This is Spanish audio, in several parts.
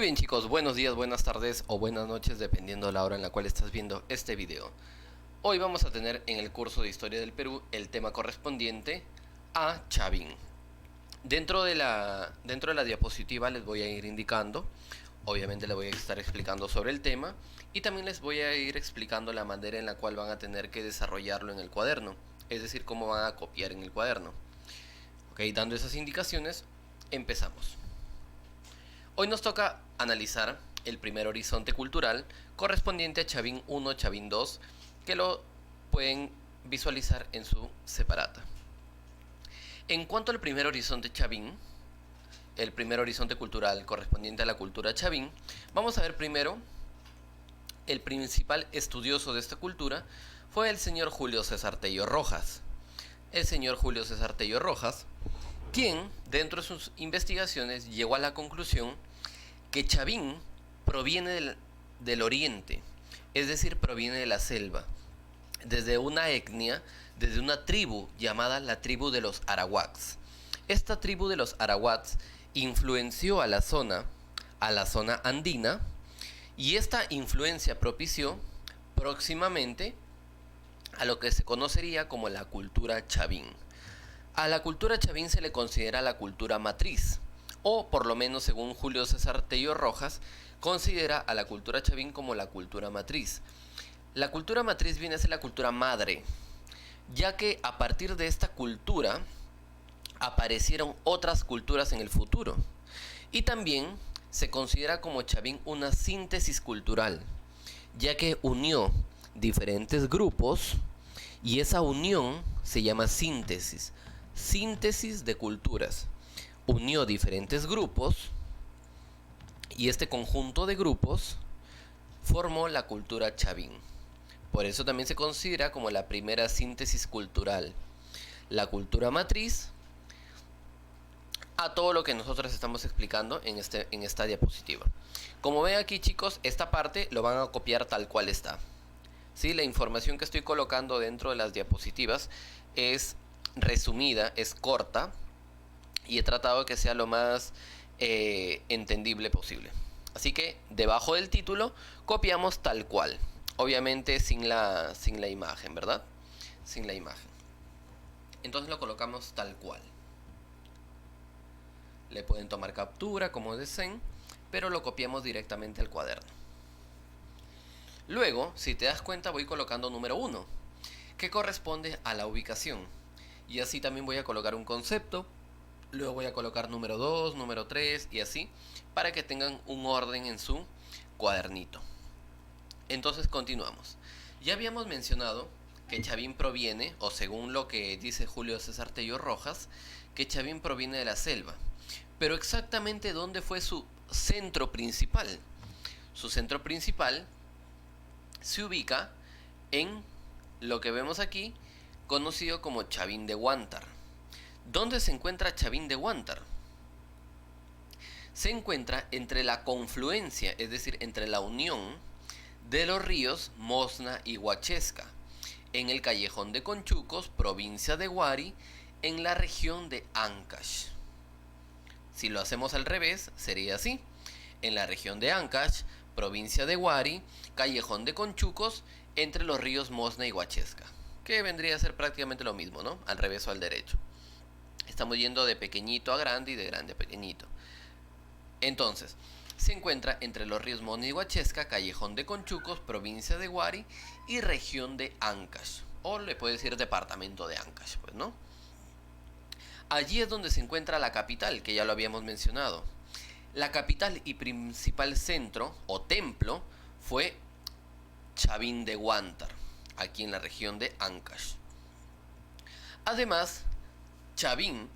bien chicos, buenos días, buenas tardes o buenas noches dependiendo de la hora en la cual estás viendo este video. Hoy vamos a tener en el curso de Historia del Perú el tema correspondiente a Chavín. Dentro de la diapositiva les voy a ir indicando, obviamente les voy a estar explicando sobre el tema y también les voy a ir explicando la manera en la cual van a tener que desarrollarlo en el cuaderno, es decir, cómo van a copiar en el cuaderno. Ok, dando esas indicaciones, empezamos. Hoy nos toca analizar el primer horizonte cultural correspondiente a Chavín I, Chavín II, que lo pueden visualizar en su separata. En cuanto al primer horizonte Chavín, el primer horizonte cultural correspondiente a la cultura Chavín, vamos a ver primero, el principal estudioso de esta cultura fue el señor Julio César Tello Rojas. El señor Julio César Tello Rojas, quien dentro de sus investigaciones llegó a la conclusión que Chavín proviene del oriente, es decir, proviene de la selva, desde una etnia, desde una tribu llamada la tribu de los Arawaks. Esta tribu de los Arawaks influenció a la zona andina, y esta influencia propició próximamente a lo que se conocería como la cultura Chavín. A la cultura Chavín se le considera la cultura matriz, o por lo menos según Julio César Tello Rojas, considera a la cultura Chavín como la cultura matriz. La cultura matriz viene a ser la cultura madre, ya que a partir de esta cultura aparecieron otras culturas en el futuro. Y también se considera como Chavín una síntesis cultural, ya que unió diferentes grupos y esa unión se llama síntesis de culturas. Unió diferentes grupos y este conjunto de grupos formó la cultura Chavín. Por eso también se considera como la primera síntesis cultural, la cultura matriz, a todo lo que nosotros estamos explicando en esta diapositiva. Como ven aquí chicos, esta parte lo van a copiar tal cual está. ¿Sí? La información que estoy colocando dentro de las diapositivas es resumida, es corta, y he tratado de que sea lo más entendible posible. Así que debajo del título copiamos tal cual, obviamente sin la imagen, ¿verdad? Sin la imagen. Entonces lo colocamos tal cual. Le pueden tomar captura como deseen, pero lo copiamos directamente al cuaderno. Luego, si te das cuenta, voy colocando número 1, que corresponde a la ubicación. Y así también voy a colocar un concepto. Luego voy a colocar número 2, número 3 y así, para que tengan un orden en su cuadernito. Entonces continuamos. Ya habíamos mencionado que Chavín proviene, o según lo que dice Julio César Tello Rojas, que Chavín proviene de la selva. Pero exactamente ¿dónde fue su centro principal? Su centro principal se ubica en lo que vemos aquí, conocido como Chavín de Huántar. ¿Dónde se encuentra Chavín de Huántar? Se encuentra entre la confluencia, es decir, entre la unión de los ríos Mosna y Huachesca, en el callejón de Conchucos, provincia de Huari, en la región de Ancash. Si lo hacemos al revés, sería así: en la región de Ancash, provincia de Huari, callejón de Conchucos, entre los ríos Mosna y Huachesca, que vendría a ser prácticamente lo mismo, ¿no? Al revés o al derecho. Estamos yendo de pequeñito a grande y de grande a pequeñito. Entonces, se encuentra entre los ríos Mosna y Huachesca, callejón de Conchucos, provincia de Huari y región de Ancash, o le puede decir departamento de Ancash, pues, ¿no? Allí es donde se encuentra la capital, que ya lo habíamos mencionado. La capital y principal centro o templo fue Chavín de Huántar, aquí en la región de Ancash. Además, Chavín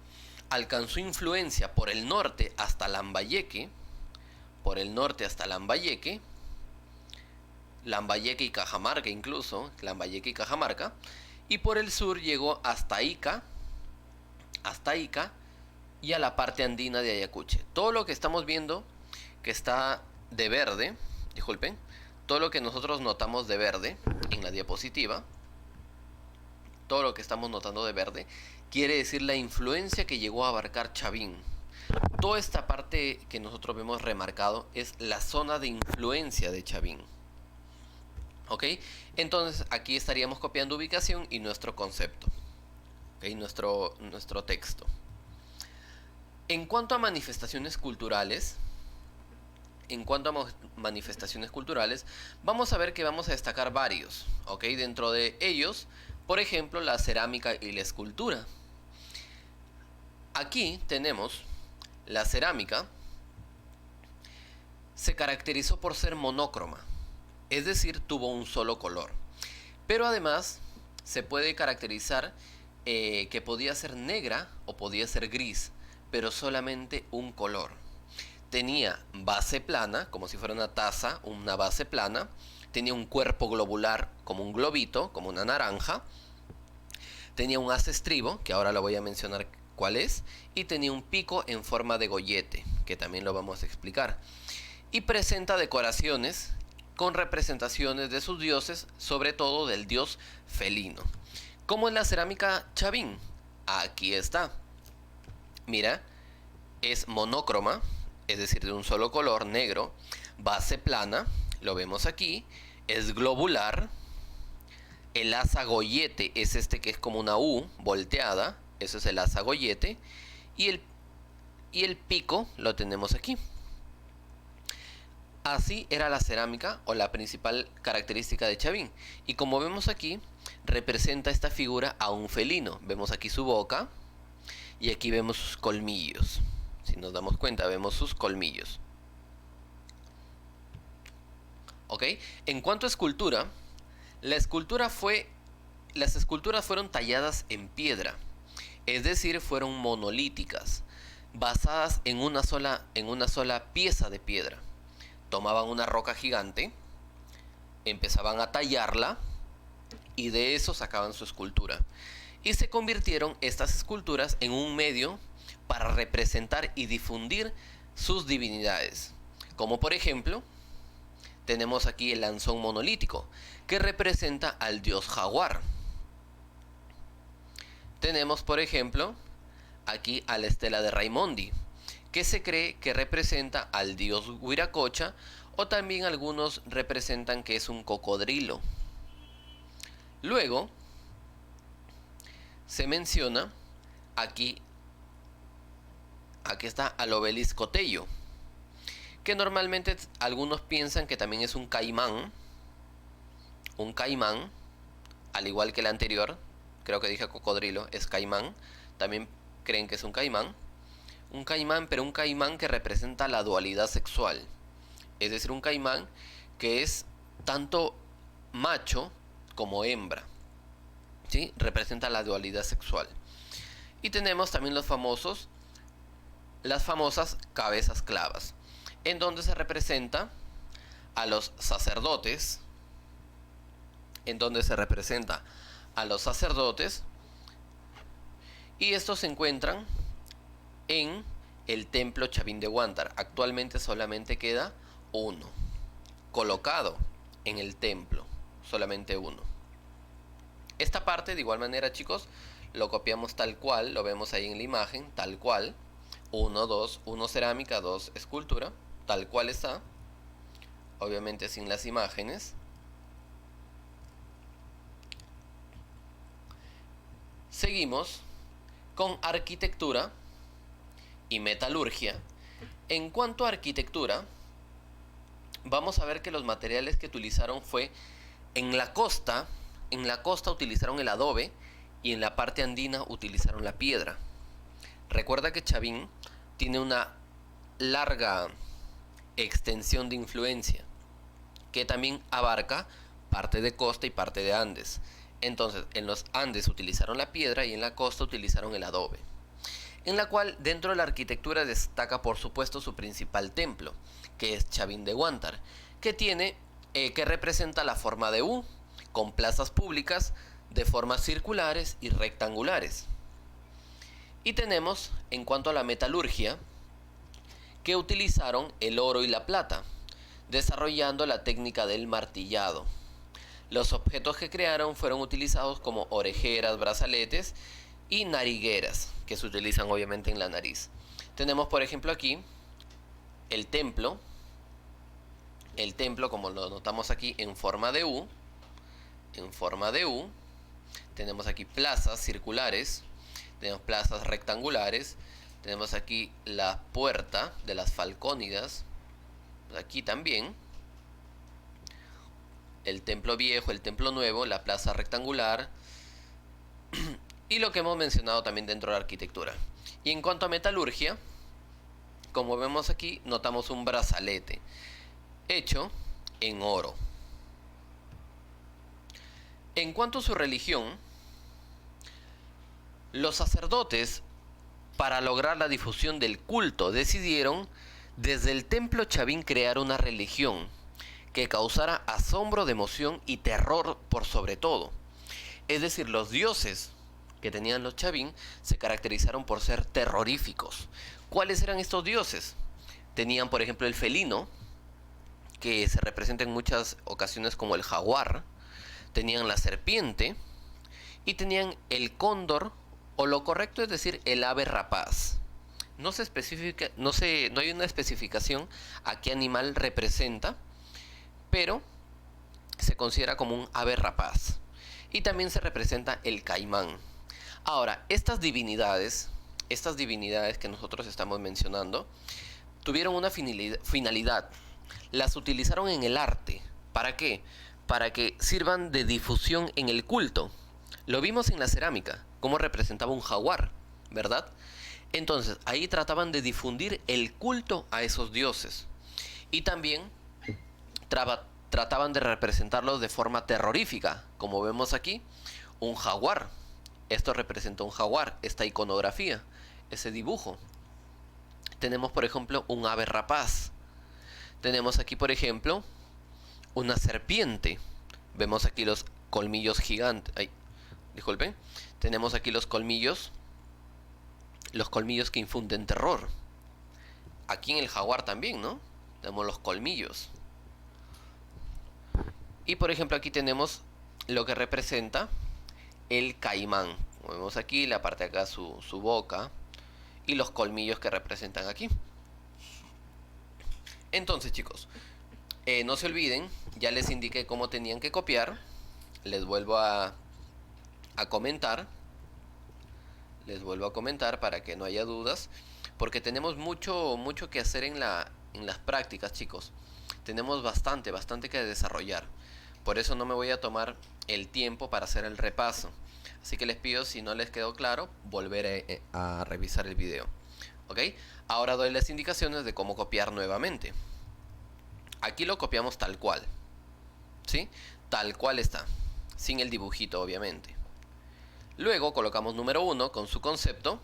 alcanzó influencia por el norte hasta Lambayeque, Lambayeque y Cajamarca incluso, y por el sur llegó hasta Ica y a la parte andina de Ayacucho. Todo lo que estamos viendo que está de verde, disculpen, todo lo que nosotros notamos de verde en la diapositiva, todo lo que estamos notando de verde, quiere decir la influencia que llegó a abarcar Chavín. Toda esta parte que nosotros vemos remarcado es la zona de influencia de Chavín. ¿Ok? Entonces aquí estaríamos copiando ubicación y nuestro concepto. ¿Ok? Nuestro texto. En cuanto a manifestaciones culturales, vamos a ver que vamos a destacar varios. ¿Ok? Dentro de ellos, por ejemplo, la cerámica y la escultura. Aquí tenemos la cerámica. Se caracterizó por ser monócroma, es decir, tuvo un solo color. Pero además se puede caracterizar que podía ser negra o podía ser gris, pero solamente un color. Tenía base plana, como si fuera una taza, una base plana. Tenía un cuerpo globular como un globito, como una naranja. Tenía un haz estribo, que ahora lo voy a mencionar cuál es. Y tenía un pico en forma de gollete, que también lo vamos a explicar. Y presenta decoraciones con representaciones de sus dioses, sobre todo del dios felino. ¿Cómo es la cerámica Chavín? Aquí está. Mira, es monócroma, es decir, de un solo color, negro. Base plana, lo vemos aquí. Es globular. El asa gollete es este que es como una U volteada. Eso es el asa gollete. Y el pico lo tenemos aquí. Así era la cerámica o la principal característica de Chavín. Y como vemos aquí, representa esta figura a un felino. Vemos aquí su boca y aquí vemos sus colmillos. Si nos damos cuenta, vemos sus colmillos. ¿Ok? En cuanto a escultura, las esculturas fueron talladas en piedra. Es decir, fueron monolíticas, basadas en una sola pieza de piedra. Tomaban una roca gigante, empezaban a tallarla y de eso sacaban su escultura. Y se convirtieron estas esculturas en un medio para representar y difundir sus divinidades. Como por ejemplo, tenemos aquí el lanzón monolítico, que representa al dios jaguar. Tenemos por ejemplo aquí a la estela de Raimondi, que se cree que representa al dios Huiracocha, o también algunos representan que es un cocodrilo. Luego se menciona aquí está al obelisco Tello, que normalmente algunos piensan que también es un caimán, al igual que el anterior. Creo que dije cocodrilo, es caimán. También creen que es un caimán, pero un caimán que representa la dualidad sexual. Es decir, un caimán que es tanto macho como hembra. ¿Sí? Representa la dualidad sexual. Y tenemos también las famosas cabezas clavas, en donde se representa a los sacerdotes, y estos se encuentran en el templo Chavín de Huántar. Actualmente solamente queda uno colocado en el templo, solamente uno. Esta parte de igual manera, chicos, lo copiamos tal cual, lo vemos ahí en la imagen, tal cual. 1, 2, 1 cerámica, 2 escultura, tal cual está, obviamente sin las imágenes. Seguimos con arquitectura y metalurgia. En cuanto a arquitectura, vamos a ver que los materiales que utilizaron fue en la costa utilizaron el adobe y en la parte andina utilizaron la piedra. Recuerda que Chavín tiene una larga extensión de influencia que también abarca parte de costa y parte de Andes. Entonces, en los Andes utilizaron la piedra y en la costa utilizaron el adobe. En la cual, dentro de la arquitectura destaca, por supuesto, su principal templo, que es Chavín de Huántar, que representa la forma de U, con plazas públicas de formas circulares y rectangulares. Y tenemos, en cuanto a la metalurgia, que utilizaron el oro y la plata, desarrollando la técnica del martillado. Los objetos que crearon fueron utilizados como orejeras, brazaletes y narigueras, que se utilizan obviamente en la nariz. Tenemos por ejemplo aquí el templo como lo notamos aquí en forma de U, tenemos aquí plazas circulares, tenemos plazas rectangulares, tenemos aquí la puerta de las Falcónidas, aquí también, el templo viejo, el templo nuevo, la plaza rectangular, y lo que hemos mencionado también dentro de la arquitectura. Y en cuanto a metalurgia, como vemos aquí, notamos un brazalete hecho en oro. En cuanto a su religión, los sacerdotes, para lograr la difusión del culto, decidieron desde el templo Chavín crear una religión que causara asombro, de emoción y terror por sobre todo. Es decir, los dioses que tenían los Chavín se caracterizaron por ser terroríficos. ¿Cuáles eran estos dioses? Tenían, por ejemplo, el felino, que se representa en muchas ocasiones como el jaguar. Tenían la serpiente y tenían el cóndor, o lo correcto es decir, el ave rapaz. No se especifica, no hay una especificación a qué animal representa, pero se considera como un ave rapaz. Y también se representa el caimán. Ahora, estas divinidades que nosotros estamos mencionando, tuvieron una finalidad. Las utilizaron en el arte. ¿Para qué? Para que sirvan de difusión en el culto. Lo vimos en la cerámica, cómo representaba un jaguar, ¿verdad? Entonces, ahí trataban de difundir el culto a esos dioses. Y también trataban de representarlos de forma terrorífica, como vemos aquí, un jaguar. Esto representa un jaguar, esta iconografía, ese dibujo. Tenemos, por ejemplo, un ave rapaz. Tenemos aquí, por ejemplo, una serpiente. Vemos aquí los colmillos gigantes. Ay, disculpen. Tenemos aquí los colmillos que infunden terror. Aquí en el jaguar también, ¿no? Tenemos los colmillos. Y por ejemplo aquí tenemos lo que representa el caimán. Como vemos aquí, la parte de acá su boca y los colmillos que representan aquí. Entonces, chicos, no se olviden, ya les indiqué cómo tenían que copiar. Les vuelvo a comentar. Les vuelvo a comentar para que no haya dudas, porque tenemos mucho que hacer en las prácticas, chicos. Tenemos bastante que desarrollar. Por eso no me voy a tomar el tiempo para hacer el repaso. Así que les pido, si no les quedó claro, volver a revisar el video. ¿Ok? Ahora doy las indicaciones de cómo copiar nuevamente. Aquí lo copiamos tal cual. ¿Sí? Tal cual está. Sin el dibujito, obviamente. Luego colocamos número 1 con su concepto.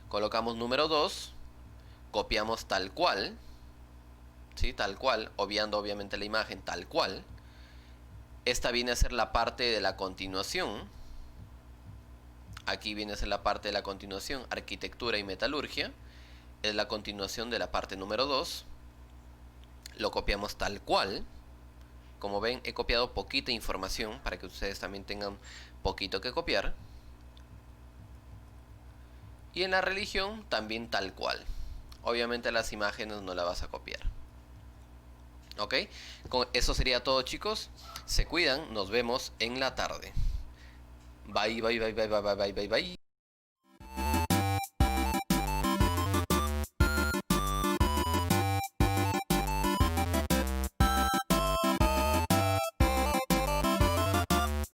Colocamos número 2. Copiamos tal cual. ¿Sí? Tal cual, obviando obviamente la imagen tal cual. Esta viene a ser la parte de la continuación. Aquí viene a ser la parte de la continuación, arquitectura y metalurgia. Es la continuación de la parte número 2. Lo copiamos tal cual. Como ven, he copiado poquita información para que ustedes también tengan poquito que copiar. Y en la religión también tal cual. Obviamente las imágenes no las vas a copiar. ¿Ok? Con eso sería todo, chicos. Se cuidan, nos vemos en la tarde. Bye, bye, bye, bye, bye, bye, bye, bye.